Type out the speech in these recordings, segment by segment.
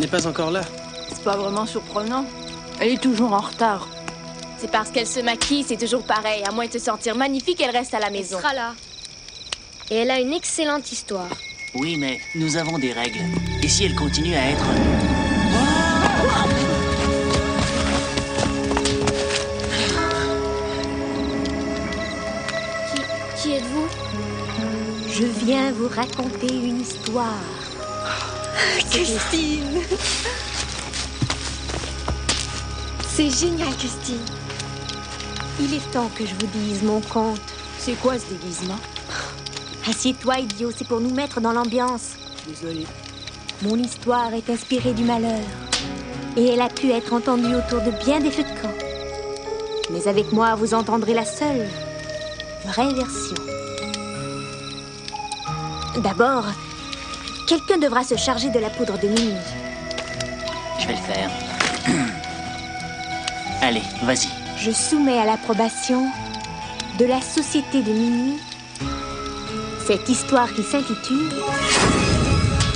n'est pas encore là. C'est pas vraiment surprenant. Elle est toujours en retard. C'est parce qu'elle se maquille, c'est toujours pareil. À moins de se sentir magnifique, elle reste à la maison. Elle sera là. Et elle a une excellente histoire. Oui, mais nous avons des règles. Et si elle continue à être... Qui êtes-vous? Je viens vous raconter une histoire. Christine! C'est génial, Christine. Il est temps que je vous dise mon conte. C'est quoi ce déguisement? Assieds-toi, idiot, c'est pour nous mettre dans l'ambiance. Désolée. Mon histoire est inspirée du malheur. Et elle a pu être entendue autour de bien des feux de camp. Mais avec moi, vous entendrez la seule, vraie version. D'abord, quelqu'un devra se charger de la poudre de Mimi. Je vais le faire. Allez, vas-y. Je soumets à l'approbation de la société de Mimi cette histoire qui s'intitule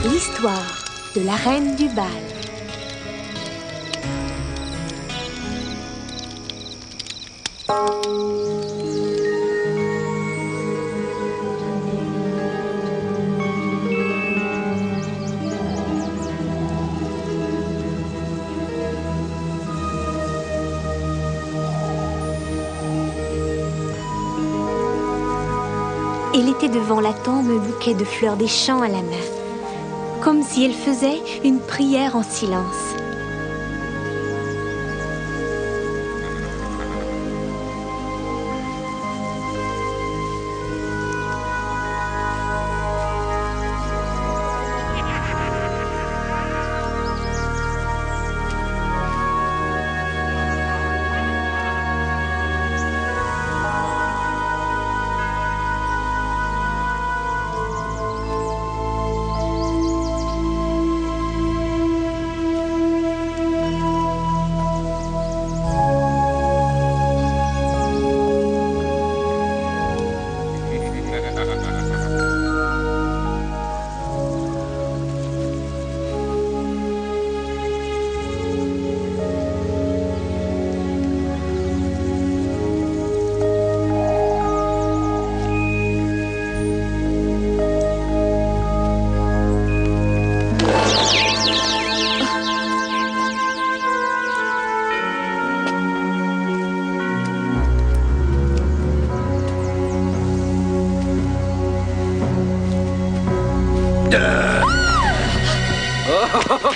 L'histoire de la reine du bal. Elle était devant la tombe, un bouquet de fleurs des champs à la main, comme si elle faisait une prière en silence.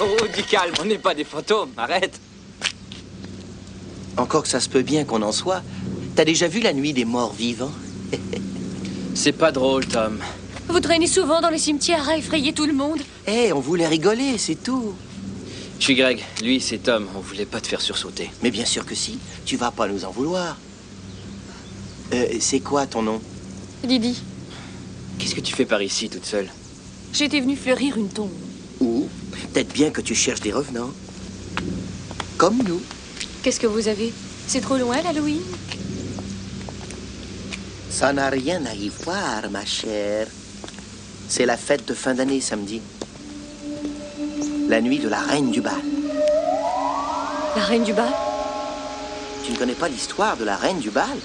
Oh, du calme, on n'est pas des fantômes, arrête. Encore que ça se peut bien qu'on en soit. T'as déjà vu la nuit des morts vivants? C'est pas drôle, Tom. Vous traînez souvent dans les cimetières à effrayer tout le monde. On voulait rigoler, c'est tout. Je suis Greg, lui c'est Tom. On voulait pas te faire sursauter. Mais bien sûr que si. Tu vas pas nous en vouloir. C'est quoi ton nom? Didi, Qu'est-ce que tu fais par ici, toute seule? J'étais venue fleurir une tombe. Ou peut-être bien que tu cherches des revenants. Comme nous. qu'est-ce que vous avez? C'est trop loin, l'Halloween? Ça n'a rien à y voir, ma chère. C'est la fête de fin d'année, samedi. La nuit de la reine du bal. La reine du bal? Tu ne connais pas l'histoire de la reine du bal?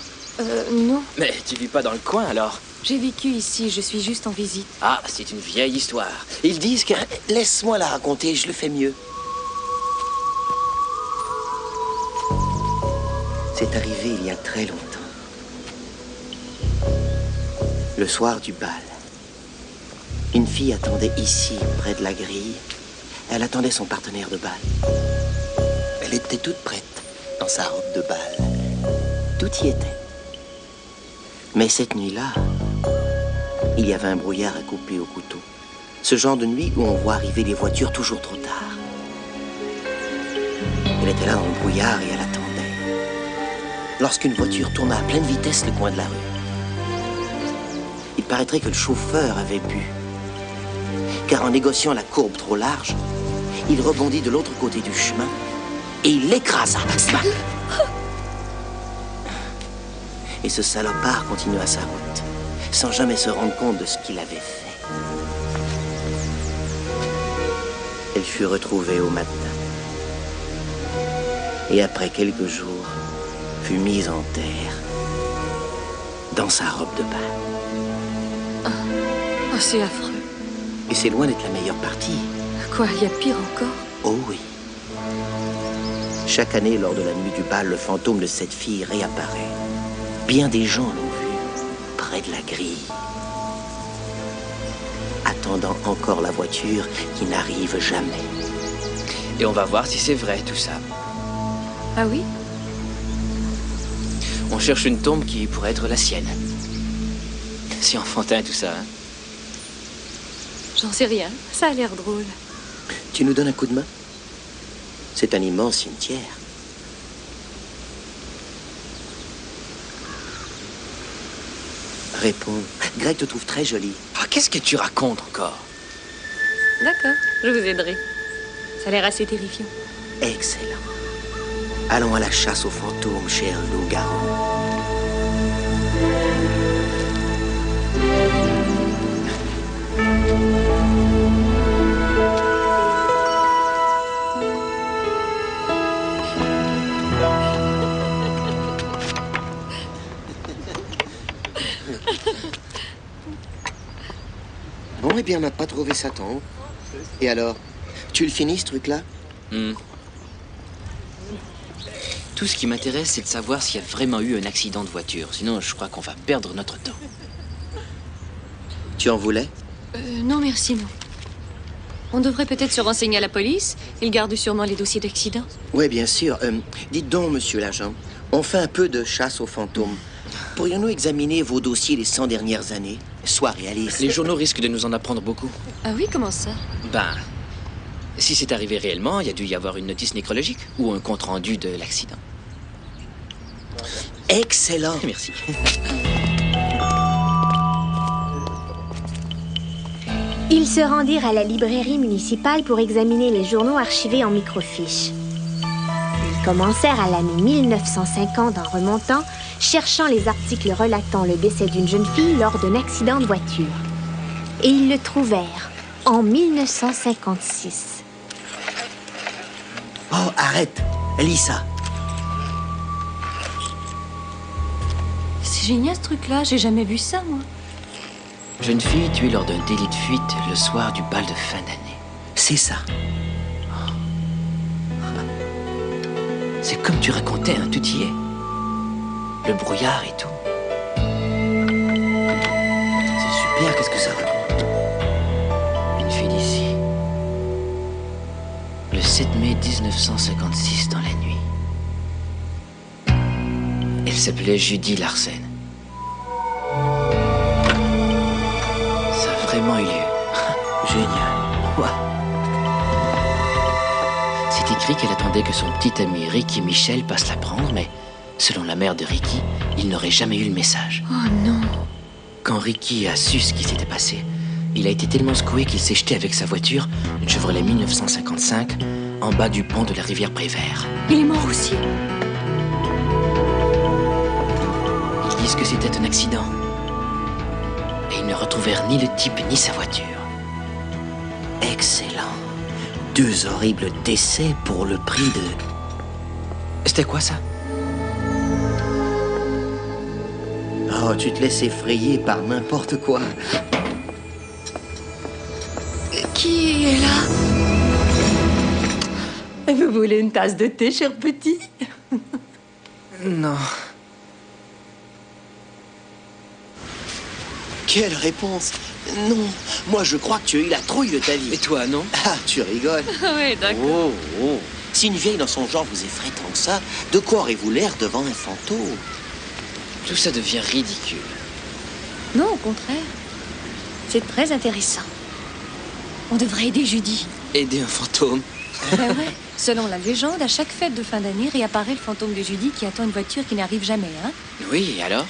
Non. Mais tu vis pas dans le coin, alors? J'ai vécu ici, je suis juste en visite. Ah, c'est une vieille histoire. Ils disent que... Laisse-moi la raconter, je le fais mieux. C'est arrivé il y a très longtemps. Le soir du bal. Une fille attendait ici, près de la grille. Elle attendait son partenaire de bal. Elle était toute prête dans sa robe de bal. Tout y était. Mais cette nuit-là, il y avait un brouillard à couper au couteau. Ce genre de nuit où on voit arriver les voitures toujours trop tard. Elle était là dans le brouillard et elle attendait. Lorsqu'une voiture tourna à pleine vitesse le coin de la rue. Il paraîtrait que le chauffeur avait bu. Car en négociant la courbe trop large, il rebondit de l'autre côté du chemin et il l'écrasa. Smack! Et ce salopard continua sa route, sans jamais se rendre compte de ce qu'il avait fait. Elle fut retrouvée au matin. Et après quelques jours, fut mise en terre dans sa robe de bain. Oh, c'est affreux. Et c'est loin d'être la meilleure partie. Quoi, il y a pire encore? Oh oui. Chaque année, lors de la nuit du bal, le fantôme de cette fille réapparaît. Bien des gens l'ont vu, près de la grille, attendant encore la voiture qui n'arrive jamais. Et on va voir si c'est vrai, tout ça. Ah oui? On cherche une tombe qui pourrait être la sienne. Si enfantin, tout ça, hein. J'en sais rien. Ça a l'air drôle. Tu nous donnes un coup de main? C'est un immense cimetière. Réponds. Greg te trouve très jolie. Ah, qu'est-ce que tu racontes encore? D'accord, je vous aiderai. Ça a l'air assez terrifiant. Excellent. Allons à la chasse aux fantômes, cher loup-garou. Bon, eh bien, on n'a pas trouvé Satan. Et alors, tu le finis, ce truc-là? Tout ce qui m'intéresse, c'est de savoir s'il y a vraiment eu un accident de voiture. Sinon, je crois qu'on va perdre notre temps. Tu en voulais? Non, merci, non. On devrait peut-être se renseigner à la police. Ils gardent sûrement les dossiers d'accident. Oui, bien sûr. Dites donc, monsieur l'agent, on fait un peu de chasse aux fantômes. Pourrions-nous examiner vos dossiers les 100 dernières années? Sois réaliste. Les journaux risquent de nous en apprendre beaucoup. Ah oui, comment ça? Ben, si c'est arrivé réellement, il y a dû y avoir une notice nécrologique ou un compte-rendu de l'accident. Excellent. Merci. Ils se rendirent à la librairie municipale pour examiner les journaux archivés en microfiche. Ils commencèrent à l'année 1950 en remontant, cherchant les articles relatant le décès d'une jeune fille lors d'un accident de voiture. Et ils le trouvèrent en 1956. Oh, arrête. Lis ça. C'est génial, ce truc-là. J'ai jamais vu ça, moi. Jeune fille tuée lors d'un délit de fuite le soir du bal de fin d'année. C'est ça. C'est comme tu racontais, hein, tout y est. Le brouillard et tout. C'est super, qu'est-ce que ça raconte? Une fille d'ici. Le 7 mai 1956 dans la nuit. Elle s'appelait Judy Larsen. Ça a vraiment eu lieu. Génial. Ouais. C'est écrit qu'elle attendait que son petit ami Ricky Michel passe la prendre, mais selon la mère de Ricky, il n'aurait jamais eu le message. Oh non. Quand Ricky a su ce qui s'était passé, il a été tellement secoué qu'il s'est jeté avec sa voiture, une Chevrolet 1955, en bas du pont de la rivière Prévert. Il est mort aussi. Ils disent que c'était un accident. Et ils ne retrouvèrent ni le type ni sa voiture. Excellent. 2 horribles décès pour le prix de... C'était quoi ça? Oh, tu te laisses effrayer par n'importe quoi. Qui est là? Vous voulez une tasse de thé, cher petit? Non. Quelle réponse? Non, moi je crois que tu as eu la trouille de ta vie. Et toi, non? Ah, tu rigoles. Oui, d'accord. Oh, oh. Si une vieille dans son genre vous effraie tant que ça, de quoi aurez-vous l'air devant un fantôme? Tout ça devient ridicule. Non, au contraire. C'est très intéressant. On devrait aider Judy. Aider un fantôme. Ben ouais. Selon la légende, à chaque fête de fin d'année réapparaît le fantôme de Judy qui attend une voiture qui n'arrive jamais, hein? Oui, et alors?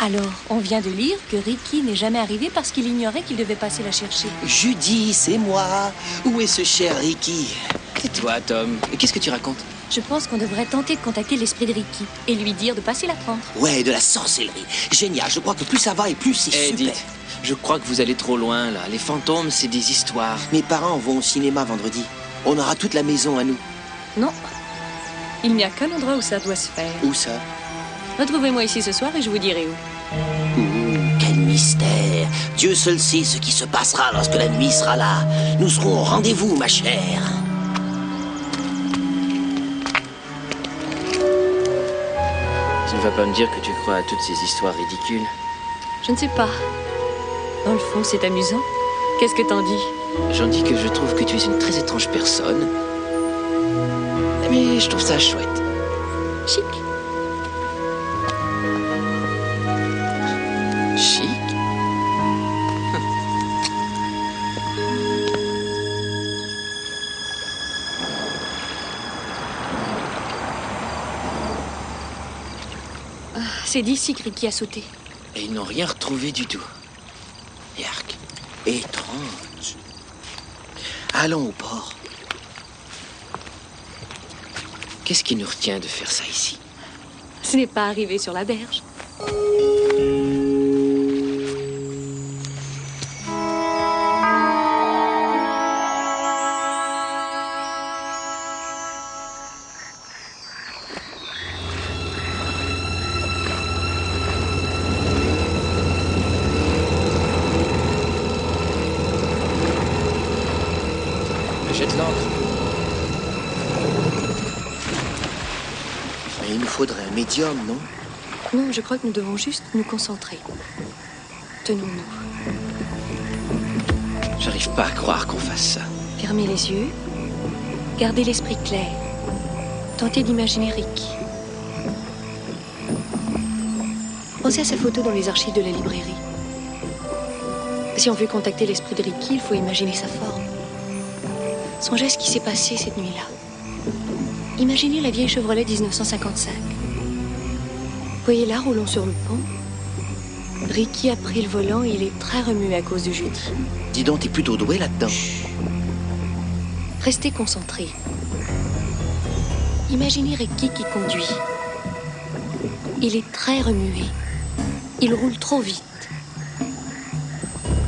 Alors, on vient de lire que Ricky n'est jamais arrivé parce qu'il ignorait qu'il devait passer la chercher. Judy, c'est moi. Où est ce cher Ricky? Et toi, Tom? Qu'est-ce que tu racontes? Je pense qu'on devrait tenter de contacter l'esprit de Ricky et lui dire de passer la prendre. Ouais, de la sorcellerie. Génial, je crois que plus ça va et plus c'est super. Edith, je crois que vous allez trop loin, là. Les fantômes, c'est des histoires. Mes parents vont au cinéma vendredi. On aura toute la maison à nous. Non. Il n'y a qu'un endroit où ça doit se faire. Où ça? Retrouvez-moi ici ce soir et je vous dirai où. Quel mystère. Dieu seul sait ce qui se passera lorsque la nuit sera là. Nous serons au rendez-vous, ma chère. Tu ne vas pas me dire que tu crois à toutes ces histoires ridicules? Je ne sais pas. Dans le fond, c'est amusant. Qu'est-ce que t'en dis? J'en dis que je trouve que tu es une très étrange personne. Mais je trouve ça chouette. Chic. Chic. C'est d'ici que Ricky a sauté. Et ils n'ont rien retrouvé du tout. Yark. Étrange. Allons au port. Qu'est-ce qui nous retient de faire ça ici? Ce n'est pas arrivé sur la berge. Jette l'ancre. Mais il nous faudrait un médium, non? Non, je crois que nous devons juste nous concentrer. Tenons-nous. J'arrive pas à croire qu'on fasse ça. Fermez les yeux. Gardez l'esprit clair. Tentez d'imaginer Ricky. Pensez à sa photo dans les archives de la librairie. Si on veut contacter l'esprit de Ricky, il faut imaginer sa forme. Songez à ce qui s'est passé cette nuit-là. Imaginez la vieille Chevrolet 1955. Voyez-la roulant sur le pont. Ricky a pris le volant et il est très remué à cause du jeudi. Dis donc, t'es plutôt doué là-dedans. Restez concentrés. Imaginez Ricky qui conduit. Il est très remué. Il roule trop vite.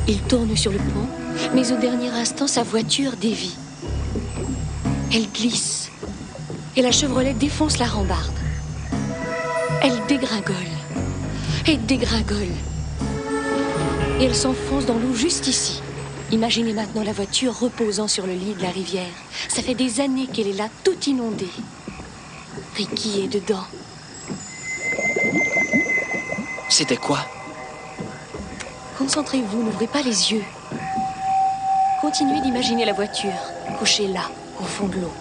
Il tourne sur le pont, mais au dernier instant, sa voiture dévie. Elle glisse. Et la Chevrolet défonce la rambarde. Elle dégringole. Et dégringole. Et elle s'enfonce dans l'eau juste ici. Imaginez maintenant la voiture reposant sur le lit de la rivière. Ça fait des années qu'elle est là, toute inondée. Ricky est dedans. C'était quoi? Concentrez-vous, n'ouvrez pas les yeux. Continuez d'imaginer la voiture, couchée là, au fond de l'eau.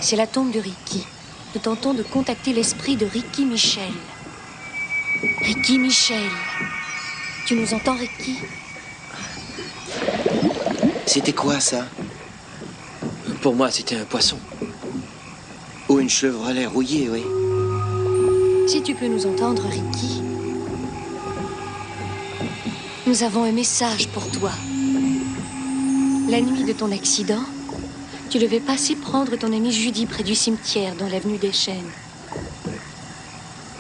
C'est la tombe de Ricky. Nous tentons de contacter l'esprit de Ricky Michel. Ricky Michel. Tu nous entends, Ricky? C'était quoi, ça? Pour moi, c'était un poisson. Ou une Chevrolet rouillée, oui. Si tu peux nous entendre, Ricky. Nous avons un message pour toi. La nuit de ton accident, tu devais passer prendre ton amie Judy près du cimetière dans l'avenue des Chênes.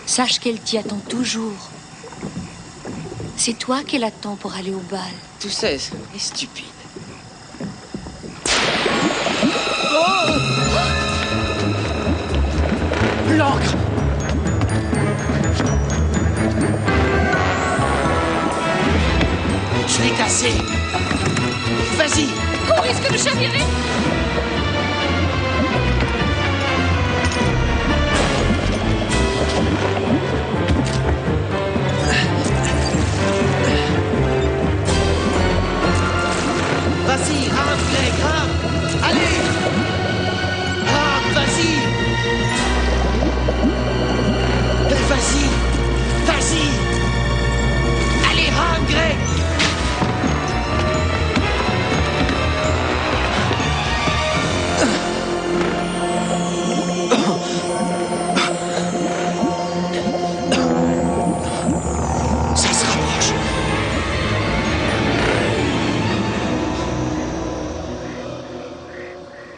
Sache qu'elle t'y attend toujours. C'est toi qu'elle attend pour aller au bal. Tout ça est stupide. L'ancre! Je l'ai cassé. Vas-y. Au risque de chavirer. Vas-y, rame, Greg, rame. Allez. Rame, vas-y. Vas-y. Vas-y. Allez, rame, Greg. Ça se rapproche.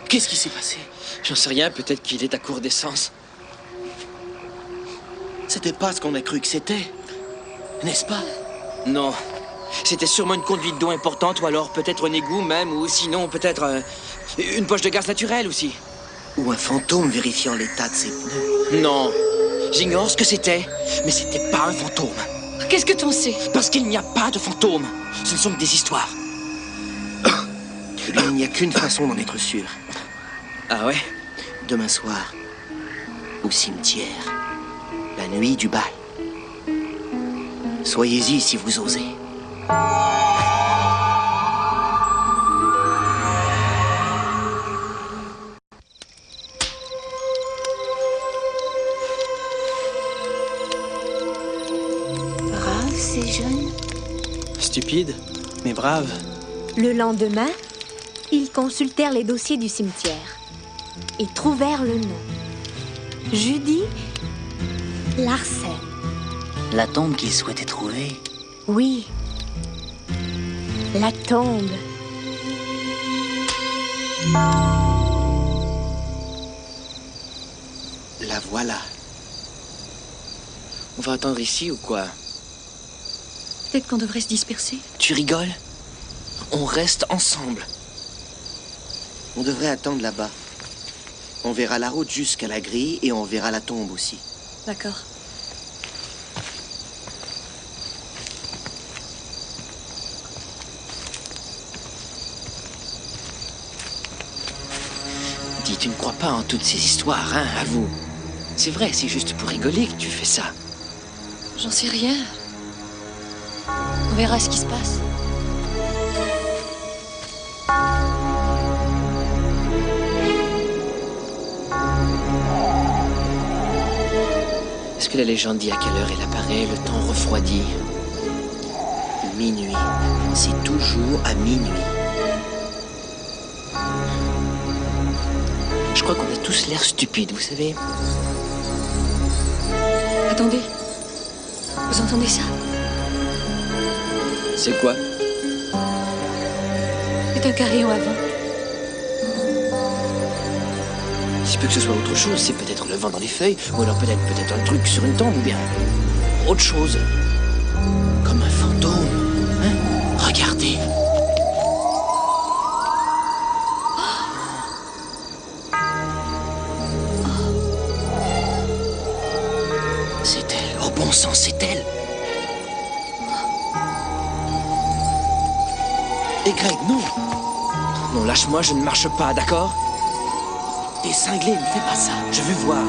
Qu'est-ce qui s'est passé? J'en sais rien, peut-être qu'il est à court d'essence. C'était pas ce qu'on a cru que c'était. N'est-ce pas? Non. C'était sûrement une conduite d'eau importante, ou alors peut-être un égout même, ou sinon peut-être une poche de gaz naturel aussi. Ou un fantôme vérifiant l'état de ses pneus. Non. J'ignore ce que c'était, mais c'était pas un fantôme. Qu'est-ce que t'en sais? Parce qu'il n'y a pas de fantômes. Ce ne sont que des histoires. Il n'y a qu'une façon d'en être sûr. Ah ouais? Demain soir, au cimetière, la nuit du bal. Soyez-y si vous osez. Brave, ces jeunes. Stupide, mais brave. Le lendemain, ils consultèrent les dossiers du cimetière et trouvèrent le nom. Judy Larsen. La tombe qu'ils souhaitaient trouver. Oui. La tombe. La voilà. On va attendre ici ou quoi? Peut-être qu'on devrait se disperser. Tu rigoles? On reste ensemble. On devrait attendre là-bas. On verra la route jusqu'à la grille et on verra la tombe aussi. D'accord. Dis, tu ne crois pas en toutes ces histoires, hein, avoue. C'est vrai, c'est juste pour rigoler que tu fais ça. J'en sais rien. On verra ce qui se passe. Est-ce que la légende dit à quelle heure elle apparaît, le temps refroidi? Minuit. C'est toujours à minuit. Je crois qu'on a tous l'air stupides, vous savez. Attendez. Vous entendez ça? C'est quoi? C'est un carillon à vent. Il se peut que ce soit autre chose, c'est peut-être le vent dans les feuilles, ou alors peut-être un truc sur une tombe, ou bien autre chose. Comme un fantôme. Hein? Regardez. C'est elle. Oh bon sang, c'est elle. Et Greg, non. Non, lâche-moi, je ne marche pas, d'accord? T'es cinglé, ne fais pas ça. Je veux voir.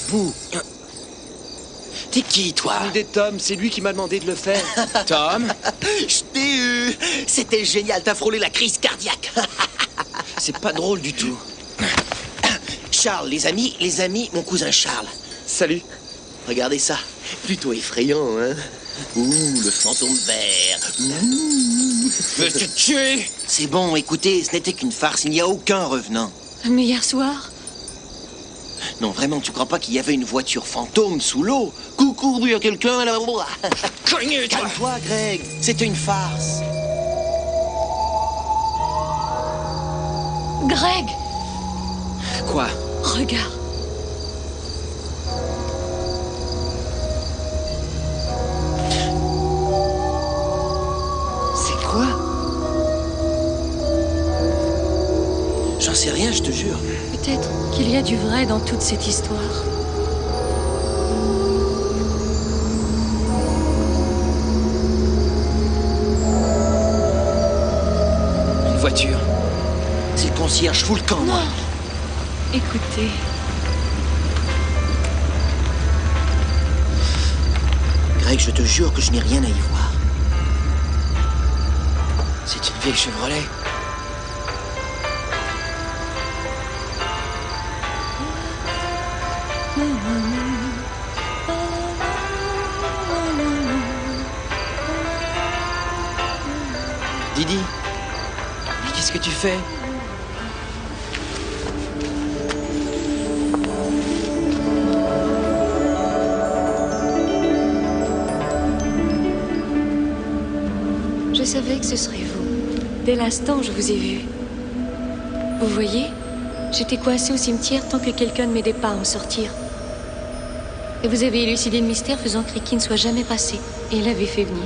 Vous. T'es qui, toi? L'idée de Tom, c'est lui qui m'a demandé de le faire. Tom? Je t'ai eu. C'était génial, t'as frôlé la crise cardiaque. C'est pas drôle du tout. Charles, les amis, mon cousin Charles. Salut. Regardez ça. Plutôt effrayant, hein? Ouh, le fantôme vert. Ouh. Veux te tuer? C'est bon, écoutez, ce n'était qu'une farce, il n'y a aucun revenant. Mais hier soir, Non, vraiment, tu crois pas qu'il y avait une voiture fantôme sous l'eau? Coucou, il y a quelqu'un là. Cogné, toi! Calme-toi, Greg, c'était une farce. Greg, Quoi? regarde. C'est quoi? J'en sais rien, je te jure. Peut-être qu'il y a du vrai dans toute cette histoire. Une voiture. C'est le concierge, fous le camp, moi. Écoutez, Greg, je te jure que je n'ai rien à y voir. C'est une vieille Chevrolet. Didi, mais qu'est-ce que tu fais? savais que ce serait vous. Dès l'instant où je vous ai vu. Vous voyez, j'étais coincée au cimetière tant que quelqu'un ne m'aidait pas à en sortir. Et vous avez élucidé le mystère faisant que Ricky ne soit jamais passé. Et l'avait fait venir.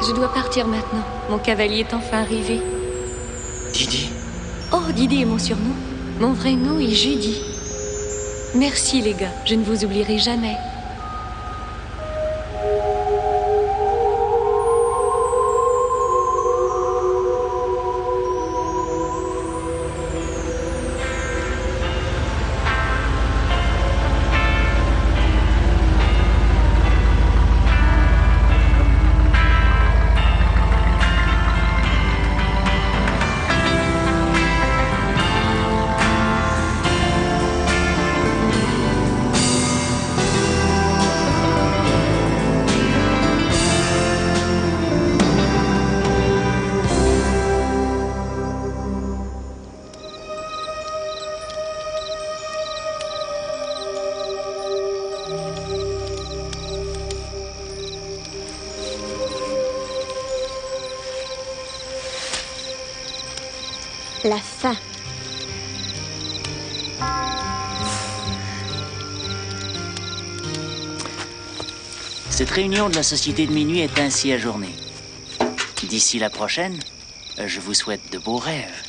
Je dois partir maintenant. Mon cavalier est enfin arrivé. Didi? Oh, Didi est mon surnom. Mon vrai nom est Judy. Merci les gars, je ne vous oublierai jamais. La fin. Cette réunion de la Société de Minuit est ainsi ajournée. D'ici la prochaine, je vous souhaite de beaux rêves.